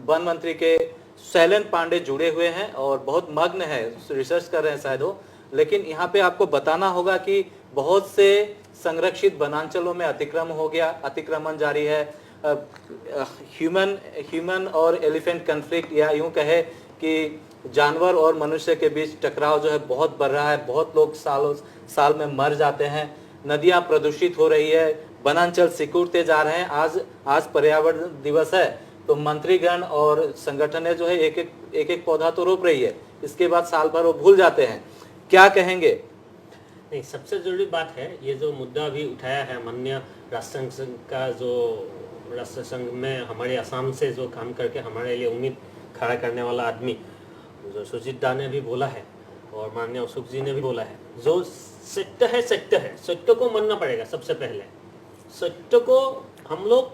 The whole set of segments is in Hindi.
वन मंत्री के शैलेन पांडे जुड़े हुए हैं और बहुत मग्न है, रिसर्च कर रहे हैं शायद वो। लेकिन यहाँ पे आपको बताना होगा कि बहुत से संरक्षित वनांचलों में अतिक्रमण जारी है। ह्यूमन और एलिफेंट कन्फ्लिक्ट, या यूं कहे कि जानवर और मनुष्य के बीच टकराव जो है बहुत बढ़ रहा है। बहुत लोग साल में मर जाते हैं। नदियां प्रदूषित हो रही है, वनांचल सिकुड़ते जा रहे हैं। आज पर्यावरण दिवस है, तो मंत्रीगण और संगठनें जो है एक एक पौधा तो रोप रही है, इसके बाद साल भर वो भूल जाते हैं। क्या कहेंगे? नहीं, सबसे जरूरी बात है ये जो मुद्दा भी उठाया है माननीय राष्ट्रसंघ का, जो राष्ट्रसंघ में हमारे असम से जो काम करके हमारे लिए उम्मीद खड़ा करने वाला आदमी जो सुजीत दा ने भी बोला है और माननीय अशोक जी ने भी बोला है, जो सत्य है सत्य को मानना पड़ेगा। सबसे पहले सत्य को हम लोग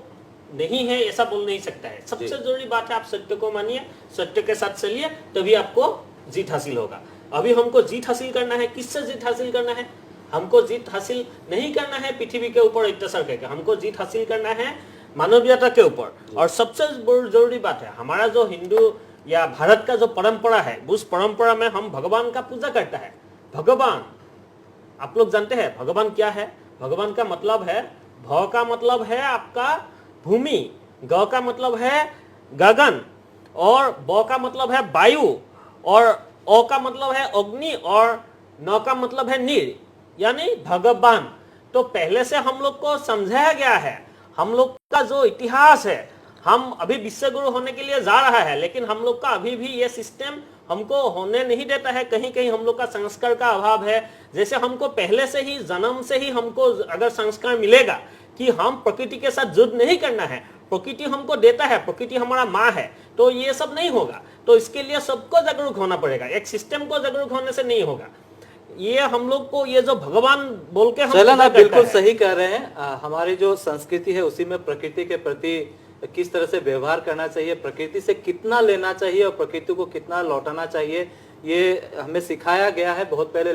नहीं है ऐसा बोल नहीं सकता है। सबसे जरूरी बात है आप सत्य को मानिए, सत्य के साथ चलिए, तभी आपको जीत हासिल होगा। अभी हमको जीत हासिल करना है, किससे जीत हासिल करना है? हमको जीत हासिल नहीं करना है पृथ्वी के ऊपर अत्याचार करके, हमको जीत हासिल करना है मानवीयता के ऊपर। और सबसे जरूरी बात है, हमारा जो हिंदू या भारत का जो परंपरा है, उस परंपरा में हम भगवान का पूजा करता है। भगवान, आप लोग जानते हैं भगवान क्या है? भगवान का मतलब है, भ का मतलब है आपका भूमि, ग का मतलब है गगन, और ब का मतलब है वायु, और ओ का मतलब है अग्नि, और न का मतलब है नीर, यानी भगवान। तो पहले से हम लोग को समझाया गया है, हम लोग का जो इतिहास है, हम अभी विश्व गुरु होने के लिए जा रहा है, लेकिन हम लोग का अभी भी ये सिस्टम हमको होने नहीं देता है। कहीं कहीं हम लोग का संस्कार का अभाव है। जैसे हमको पहले से ही, जन्म से ही हमको अगर संस्कार मिलेगा कि हम प्रकृति के साथ युद्ध नहीं करना है, प्रकृति हमको देता है, प्रकृति हमारा माँ है, तो ये सब नहीं होगा। तो इसके लिए सबको जागरूक होना पड़ेगा, एक सिस्टम को जागरूक होने से नहीं होगा। ये हम लोग को ये जो भगवान बोल के चलन, आप बिल्कुल सही कह रहे हैं। हमारी जो संस्कृति है उसी में प्रकृति के प्रति किस तरह से व्यवहार करना चाहिए, प्रकृति से कितना लेना चाहिए और प्रकृति को कितना लौटाना चाहिए, ये हमें सिखाया गया है बहुत पहले।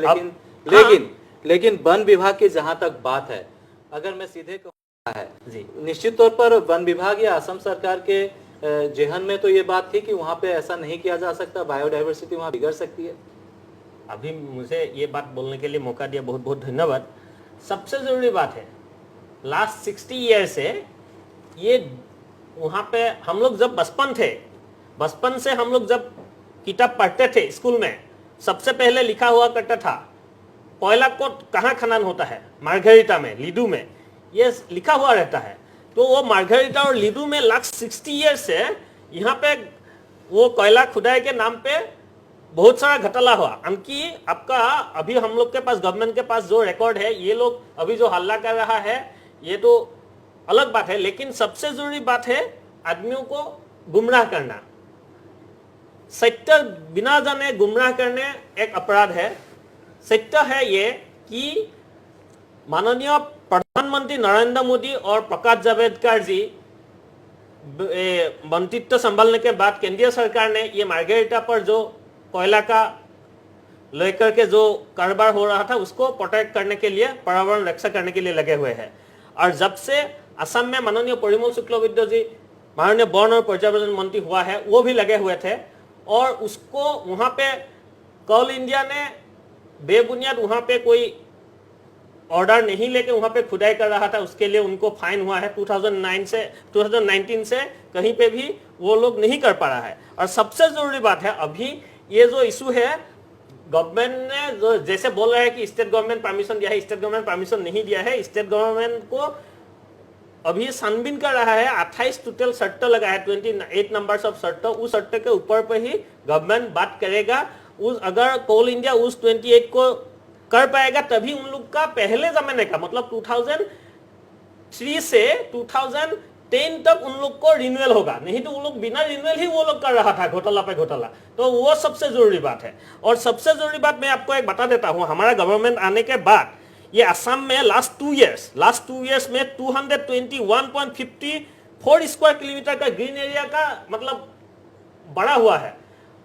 लेकिन वन विभाग की जहां तक बात है, अगर मैं सीधे कहूँ है जी, निश्चित तौर पर वन विभाग या असम सरकार के जेहन में तो ये बात थी कि वहां पे ऐसा नहीं किया जा सकता, बायोडाइवर्सिटी वहां बिगड़ सकती है। अभी मुझे ये बात बोलने के लिए मौका दिया, बहुत बहुत धन्यवाद। सबसे जरूरी बात है, लास्ट 60 ईयर से ये वहाँ पे हम लोग जब बचपन से हम लोग जब किताब पढ़ते थे स्कूल में, सबसे पहले लिखा हुआ करता था कोयला को कहाँ खनन होता है, मार्गेरिटा में, लीडू में, ये लिखा हुआ रहता है। तो वो मार्गेरिटा और लीडू में लास्ट 60 ईयर से यहाँ पे वो कोयला खुदाई के नाम पे बहुत सारा घोटाला हुआ। अनकी आपका अभी हम लोग के पास, गवर्नमेंट के पास जो रिकॉर्ड है, ये लोग अभी जो हल्ला कर रहा है ये तो अलग बात है, लेकिन सबसे जरूरी बात है आदमियों को गुमराह करना। सत्य बिना जाने गुमराह करने एक अपराध है। सत्य है ये कि माननीय प्रधानमंत्री नरेंद्र मोदी और प्रकाश जावड़ेकर जी मंत्रित्व संभालने के बाद केंद्रीय सरकार ने ये मार्गेरिटा पर जो कोयला का लेकर के जो कारोबार हो रहा था उसको प्रोटेक्ट करने के लिए, पर्यावरण रक्षा करने के लिए लगे हुए हैं। और जब से असम में माननीय परिमल शुक्लबैद्य जी माननीय वन और पर्यावरण मंत्री हुआ है, वो भी लगे हुए थे, और उसको वहाँ पे कोल इंडिया ने बेबुनियाद वहाँ पे कोई ऑर्डर नहीं लेके वहाँ पे खुदाई कर रहा था, उसके लिए उनको फाइन हुआ है 2019 से कहीं पे भी वो लोग नहीं कर पा रहा है। और सबसे जरूरी बात है, अभी ये जो इशू है, गवर्नमेंट ने जो जैसे बोल रहा है कि स्टेट गवर्नमेंट परमिशन दिया है, स्टेट गवर्नमेंट परमिशन नहीं दिया है। स्टेट गवर्नमेंट को अभी छानबीन कर रहा है, 28 टोटल शर्त लगा है, 28 नंबर्स ऑफ शर्त, उस शर्त के ऊपर पर ही गवर्नमेंट बात करेगा। उस अगर कोल इंडिया उस 28 को कर पाएगा तभी उन लोग का पहले जमाने का, मतलब 2003 से 2010 तक उन लोग को रिन्यूअल होगा, नहीं तो उन लोग बिना रिन्यूअल ही वो लोग कर रहा था घोटाला पे घोटाला। तो वो सबसे जरूरी बात है। और सबसे जरूरी बात मैं आपको एक बता देता हूँ, हमारा गवर्नमेंट आने के बाद ये असम में लास्ट 2 इयर्स में 221.54 स्क्वायर किलोमीटर का ग्रीन एरिया का मतलब बड़ा हुआ है।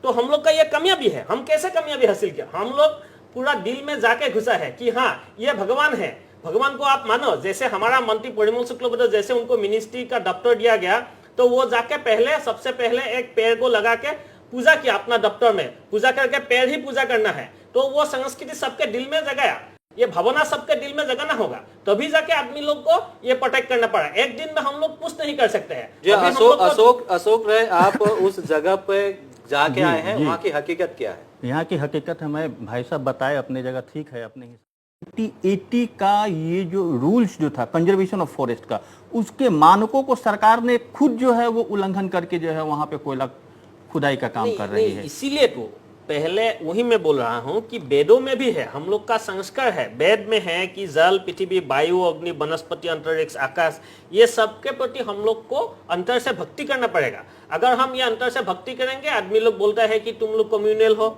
तो हम लोग का ये कामयाबी है। हम कैसे कामयाबी हासिल किया? हम लोग पूरा दिल में जाके घुसा है कि हाँ ये भगवान है, भगवान को आप मानो। जैसे हमारा मंत्री परिमल शुक्लबैद्य, जैसे उनको मिनिस्ट्री का दफ्तर दिया गया, तो वो जाके पहले सबसे पहले एक पेड़ को लगा के पूजा किया, अपना दफ्तर में पूजा करके पेड़ ही पूजा करना है। तो वो संस्कृति सबके दिल में जगाया, ये भावना सबके दिल में जगाना होगा, तभी जाके आदमी लोग को ये प्रोटेक्ट करना पड़ा। एक दिन में हम लोग कुछ नहीं कर सकते हैं। जी अशोक रहे, आप उस जगह पे जाके आए हैं, वहाँ की हकीकत क्या है? यहाँ की हकीकत हमें भाई साहब बताए, अपनी जगह ठीक है, अपने 80 का ये जो रूल्स जो था कंजर्वेशन ऑफ फॉरेस्ट का, उसके मानकों को सरकार ने खुद जो है वो उल्लंघन करके जो है वहाँ पे कोयला खुदाई का काम कर रही है। इसीलिए तो पहले वही मैं बोल रहा हूं कि वेदों में भी है, हम लोग का संस्कार है, वेद में है कि जल, पृथ्वी, वायु, अग्नि, वनस्पति, अंतरिक्ष, आकाश, ये सब के प्रति हम लोग को अंतर से भक्ति करना पड़ेगा। अगर हम ये अंतर से भक्ति करेंगे, आदमी लोग बोलता है कि तुम लोग कम्युनल हो,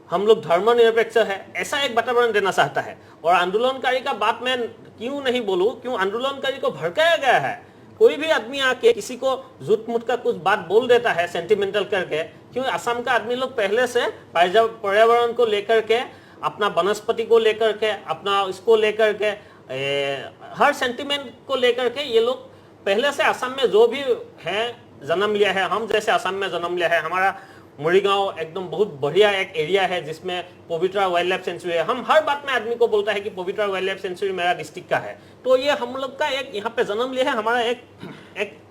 हम लोग धर्मनिरपेक्ष है, ऐसा एक वातावरण देना चाहता है। और आंदोलनकारी का बात मैं क्यों नहीं बोलूं, क्यों आंदोलनकारी को भड़काया गया है। कोई भी आदमी आके किसी को झूठ मूठ का कुछ बात बोल देता है सेंटिमेंटल करके, क्यों असम का आदमी लोग पहले से पर्यावरण को लेकर के, अपना वनस्पति को लेकर के, अपना इसको लेकर के, हर सेंटिमेंट को लेकर के ये लोग पहले से असम में जो भी है जन्म लिया है। हम जैसे असम में जन्म लिया है, हमारा मुरीगांव एकदम बहुत बढ़िया एक एरिया है जिसमें पवित्रा वाइल्ड लाइफ सेंचुरी है। हम हर बात में आदमी को बोलता है कि पवित्रा वाइल्ड लाइफ सेंचुरी मेरा डिस्ट्रिक्ट का है। तो ये हम लोग का एक यहाँ पे जन्म लिया है, हमारा एक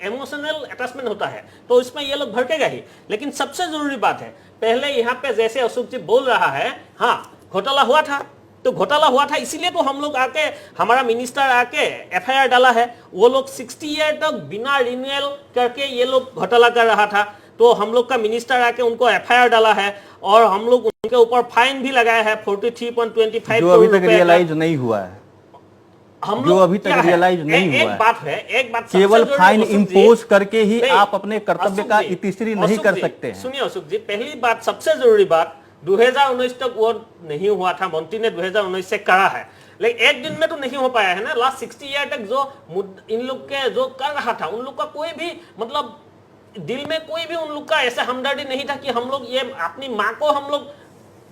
इमोशनल अटैचमेंट होता है, तो इसमें ये लोग भड़केगा ही। लेकिन सबसे जरूरी बात है, पहले यहाँ पे जैसे अशोक जी बोल रहा है, हाँ घोटाला हुआ था, तो घोटाला हुआ था इसीलिए तो हम लोग आके, हमारा मिनिस्टर आके FIR डाला है। वो लोग 60 ईयर तक बिना रिन्यूअल करके ये लोग घोटाला कर रहा था, तो हम लोग का मिनिस्टर आके उनको FIR डाला है और हम लोग उनके ऊपर फाइन भी लगाया है 43.25 जो अभी तक रियलाइज नहीं हुआ है, जो अभी तक रियलाइज नहीं हुआ है। एक बात केवल फाइन इम्पोज करके ही आप अपने कर्तव्य का इतिश्री नहीं कर सकते हैं। सुनिए अशोक जी, पहली बात, सबसे जरूरी बात, 2019 तक वो नहीं हुआ था, मंत्री ने 2019 से करा है, लेकिन एक दिन में तो नहीं हो पाया है ना। लास्ट 60 ईयर तक जो इन लोग के जो कर रहा था, उन लोग का कोई भी मतलब दिल में कोई भी उन लोग का ऐसा हमदर्दी नहीं था कि हम लोग ये अपनी माँ को हम लोग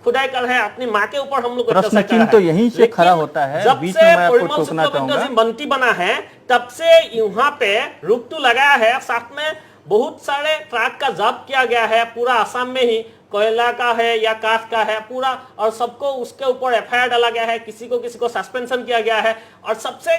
खुदाई कर रहे हैं, अपनी माँ के ऊपर हम लोग प्रश्न चिन्ह तो यहीं से खड़ा होता है। जब बीच से में मैं आपको परिमल टोकना चाहूंगा, मंत्री बना है तब से यहाँ पे रुक लगाया है, साथ में बहुत सारे ट्रक का जब्त किया गया है, पूरा असम में ही कोयला का है या काठ का है पूरा, और सबको उसके ऊपर FIR डाला गया है, किसी को सस्पेंशन किया गया है, और सबसे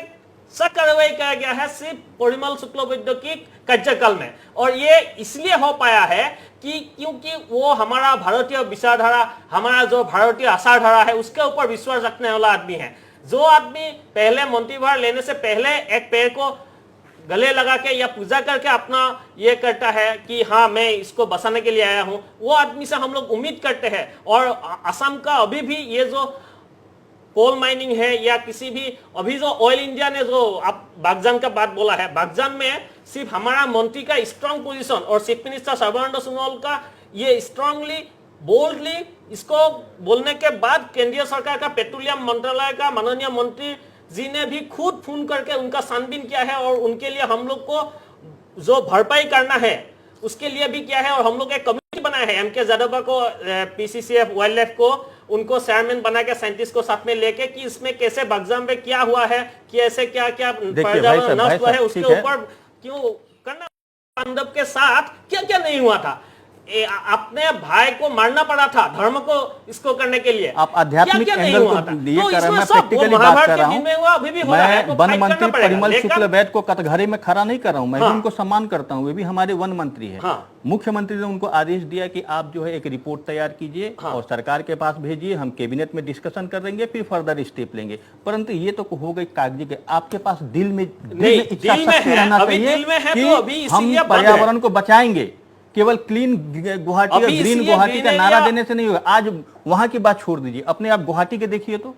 सख्त कार्रवाई किया गया है सिर्फ परिमल शुक्लबैद्य की कार्यकाल में। और ये इसलिए हो पाया है कि क्योंकि वो हमारा भारतीय विचारधारा, हमारा जो भारतीय आचारधारा है उसके ऊपर विश्वास रखने वाला आदमी है। जो आदमी पहले मंत्रीभार लेने से पहले एक पेड़ को गले लगा के या पूजा करके अपना ये करता है कि हाँ मैं इसको बसाने के लिए आया हूं, वो आदमी से हम लोग उम्मीद करते हैं। और असम का अभी भी ये जो कोल माइनिंग है या किसी भी, अभी जो ऑयल इंडिया ने जो आप बागजान का बात बोला है, बागजान में सिर्फ हमारा मंत्री का स्ट्रांग पोजीशन और चीफ मिनिस्टर सर्बानंद सोनोवाल का ये स्ट्रांगली बोल्डली इसको बोलने के बाद केंद्रीय सरकार का पेट्रोलियम मंत्रालय का माननीय मंत्री जी ने भी खुद फोन करके उनका छानबीन किया है और उनके लिए हम लोग को जो भरपाई करना है उसके लिए भी किया है। और हम लोग एक कमेटी बनाया है, MK यादव को, PCCF वाइल्ड लाइफ को, उनको चेयरमैन बना के साइंटिस्ट को साथ में लेके कि इसमें कैसे बागजान में क्या हुआ है, कि ऐसे क्या क्या पर्यावरण नष्ट हुआ है, उसके ऊपर क्यों करना, पांडव के साथ क्या क्या नहीं हुआ था, अपने भाई को मारना पड़ा था धर्म को इसको करने के लिए। आप आध्यात्मिक एंगल को लिए कर रहे हैं, मैं प्रैक्टिकली बात कर रहा हूँ। मैं वन मंत्री परिमल शुक्लबैद्य को कटघरे में खड़ा नहीं कर रहा हूँ, मैं भी उनको सम्मान करता हूँ, वे भी हमारे वन मंत्री है। मुख्यमंत्री ने उनको आदेश दिया कि आप जो है एक रिपोर्ट तैयार कीजिए और सरकार के पास भेजिए, हम कैबिनेट में डिस्कशन कर लेंगे, फिर फर्दर स्टेप लेंगे। परंतु ये तो हो गई कागजी के, आपके पास दिल में इच्छा शक्ति रहना चाहिए कि हम पर्यावरण को बचाएंगे। केवल क्लीन गुवाहाटी और ग्रीन गुवाहाटी का नारा देने से नहीं होगा। आज वहां की बात छोड़ दीजिए, अपने आप गुवाहाटी के देखिए तो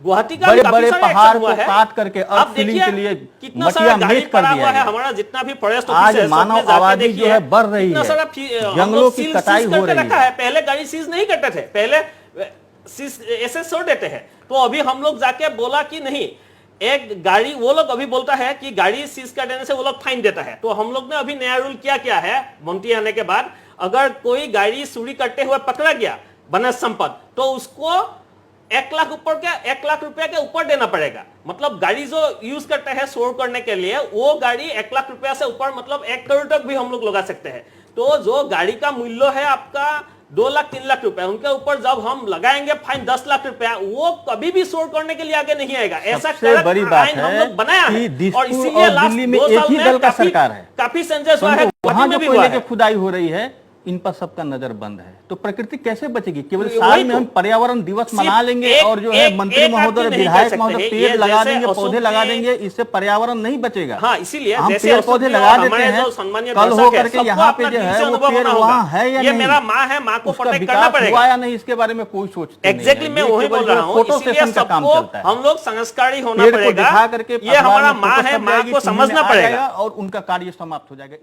गुवाहाटी का बड़े बड़े पहाड़ को काट करके अब फिलिंग के लिए मटिया मेट कर दिया है। हमारा जितना भी फॉरेस्ट आज मानव आबादी जो है बढ़ रही है, जंगलों की कटाई हो रही है। पहले गाड़ी सीज नहीं करते थे, पहले ऐसे छोड़ देते हैं। तो अभी हम लोग जाके बोला कि नहीं, एक गाड़ी, वो लोग अभी बोलता है कि गाड़ी सीज कर देने से वो लोग फाइन देता है। तो हम लोग ने अभी नया रूल क्या है मंत्री आने के बाद, अगर कोई गाड़ी चोरी करते हुए पकड़ा गया वनज संपद, तो उसको 1 लाख ऊपर क्या 1 लाख रुपया के ऊपर देना पड़ेगा। मतलब गाड़ी जो यूज करते हैं स्टोर करने के लिए, वो गाड़ी 1 लाख रुपया से ऊपर मतलब 1 करोड़ तक भी हम लोग लगा सकते हैं। तो जो गाड़ी का मूल्य है आपका 2 लाख 3 लाख रुपया, उनके ऊपर जब हम लगाएंगे फाइन 10 लाख रुपया, वो कभी भी स्टोर करने के लिए आगे नहीं आएगा। ऐसा बड़ी बात हम लोग बनाया है और इसीलिए और दिल्ली में एक ही दल का सरकार है, काफी संजय हुआ है, वहां जो कोयले की खुदाई हो रही है इन पर सबका नजर बंद है। तो प्रकृति कैसे बचेगी? केवल साल में हम पर्यावरण दिवस मना लेंगे और जो है मंत्री महोदय विधायक महोदय पेड़ लगा देंगे, पौधे लगा देंगे, इससे पर्यावरण नहीं बचेगा। हाँ, इसीलिए हम पेड़ पौधे लगा देते हैं, कल हो करके यहाँ पे जो है वो पेड़ वहाँ है या ये नहीं, मेरा माँ है, माँ को उसका प्रोटेक्ट करना विकास पड़ेगा हुआ या नहीं, इसके बारे में कोई सोचते नहीं है। एग्जैक्टली मैं वही बोल रहा हूँ। फोटो सेशन का काम चलता है। हम लोग संस्कारी होना पेड़ को पड़ेगा, दिखा करके ये हमारा माँ है, माँ को समझना पड़ेगा और उनका कार्य समाप्त हो जाएगा।